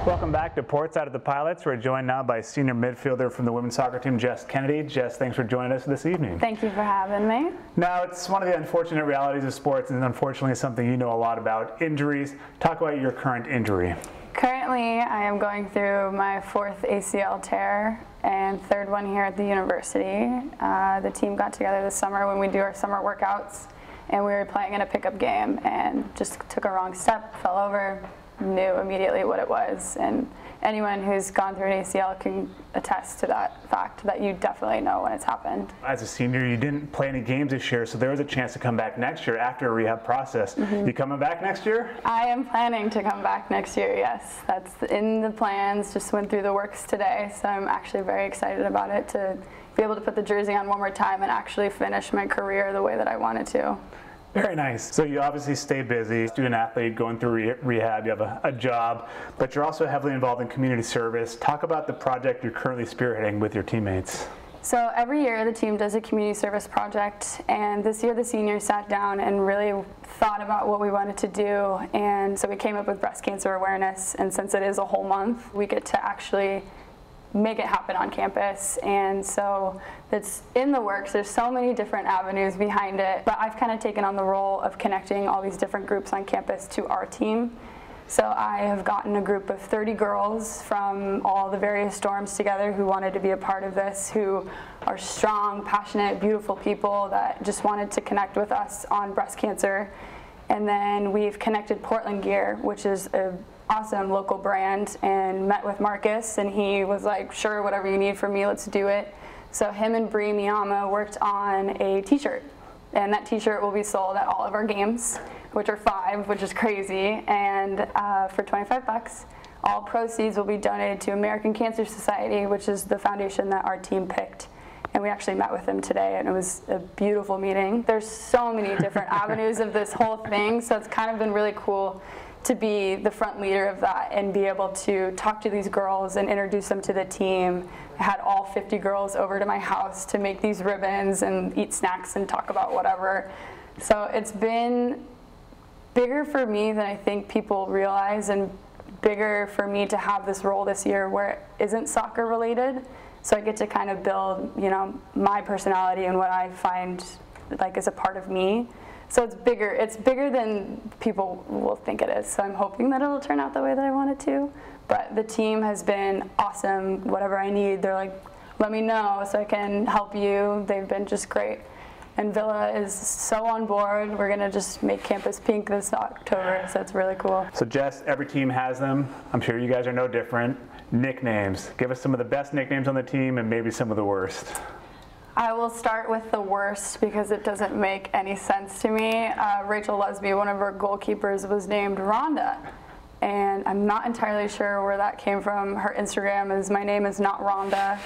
Welcome back to Ports Out of the Pilots. We're joined now by senior midfielder from the women's soccer team, Jess Kennedy. Jess, thanks for joining us this evening. Thank you for having me. Now, it's one of the unfortunate realities of sports, and unfortunately something you know a lot about, injuries. Talk about your current injury. Currently, I am going through my 4th ACL tear and 3rd one here at the university. The team got together this summer when we do our summer workouts, and we were playing in a pickup game and just took a wrong step, fell over, knew immediately what it was. And anyone who's gone through an ACL can attest to that fact, that you definitely know when it's happened. As a senior, you didn't play any games this year, so there was a chance to come back next year after a rehab process. You coming back next year? I am planning to come back next year, yes. That's in the plans. Just went through the works today, so I'm actually very excited about it, to be able to put the jersey on one more time and actually finish my career the way that I wanted to. Very nice. So you obviously stay busy, student athlete, going through rehab, you have a job, but you're also heavily involved in community service. Talk about the project you're currently spearheading with your teammates. So every year the team does a community service project, and this year the seniors sat down and really thought about what we wanted to do, and so we came up with breast cancer awareness, and since it is a whole month, we get to actually make it happen on campus. And so it's in the works. There's so many different avenues behind it, but I've kind of taken on the role of connecting all these different groups on campus to our team. So I have gotten a group of 30 girls from all the various dorms together who wanted to be a part of this, who are strong, passionate, beautiful people that just wanted to connect with us on breast cancer. And then we've connected Portland Gear, which is a awesome local brand, and met with Marcus, and he was like, sure, whatever you need from me, let's do it. So him and Bree Miyama worked on a t-shirt, and that t-shirt will be sold at all of our games, which are 5, which is crazy, and for 25 bucks. All proceeds will be donated to American Cancer Society, which is the foundation that our team picked. And we actually met with them today, and it was a beautiful meeting. There's so many different avenues of this whole thing, so it's kind of been really cool to be the front leader of that and be able to talk to these girls and introduce them to the team. I had all 50 girls over to my house to make these ribbons and eat snacks and talk about whatever. So it's been bigger for me than I think people realize, and bigger for me to have this role this year where it isn't soccer related. So I get to kind of build, you know, my personality and what I find like is a part of me. So it's bigger than people will think it is. So I'm hoping that it'll turn out the way that I want it to. But the team has been awesome. Whatever I need, they're like, let me know so I can help you. They've been just great. And Villa is so on board. We're gonna just make campus pink this October, so it's really cool. So Jess, every team has them. I'm sure you guys are no different. Nicknames. Give us some of the best nicknames on the team and maybe some of the worst. I will start with the worst because it doesn't make any sense to me. Rachel Lusby, one of our goalkeepers, was named Rhonda, and I'm not entirely sure where that came from. Her Instagram is "my name is not Rhonda."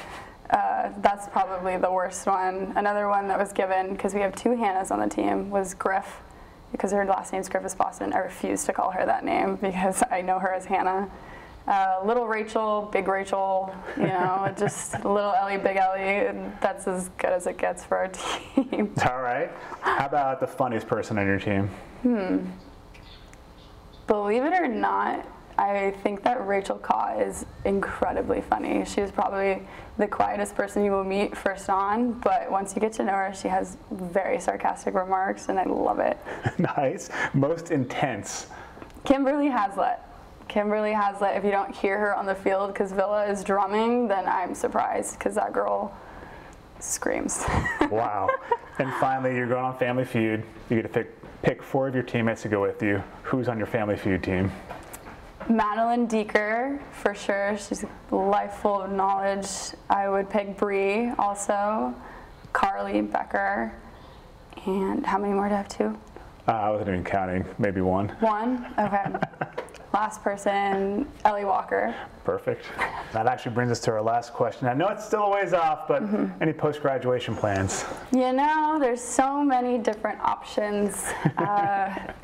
That's probably the worst one. Another one that was given, because we have 2 Hannahs on the team, was Griff, because her last name's Griffiths Boston. I refuse to call her that name because I know her as Hannah. Little Rachel, Big Rachel, you know, just little Ellie, Big Ellie. That's as good as it gets for our team. All right. How about the funniest person on your team? Believe it or not, I think that Rachel Kaw is incredibly funny. She is probably the quietest person you will meet first on, but once you get to know her, she has very sarcastic remarks, and I love it. Nice. Most intense? Kimberly Haslett. Kimberly Haslett, if you don't hear her on the field because Villa is drumming, then I'm surprised, because that girl screams. Wow. And finally, you're going on Family Feud. You get to pick 4 of your teammates to go with you. Who's on your Family Feud team? Madeline Deeker, for sure. She's a life full of knowledge. I would pick Bree also, Carly Becker, and how many more do I have? 2? I wasn't even counting. Maybe 1. 1? Okay. Last person, Ellie Walker. Perfect. That actually brings us to our last question. I know it's still a ways off, but any post-graduation plans? You know, there's so many different options.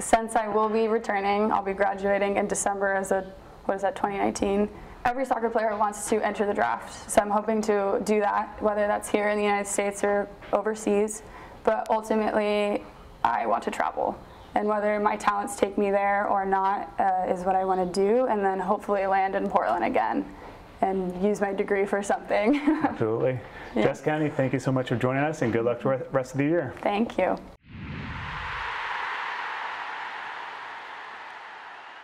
Since I will be returning, I'll be graduating in December as a, 2019. Every soccer player wants to enter the draft, so I'm hoping to do that, whether that's here in the United States or overseas. But ultimately, I want to travel. and whether my talents take me there or not is what I want to do, and then hopefully land in Portland again and use my degree for something. Absolutely. Yeah. Jess County, thank you so much for joining us, and good luck to the rest of the year. Thank you.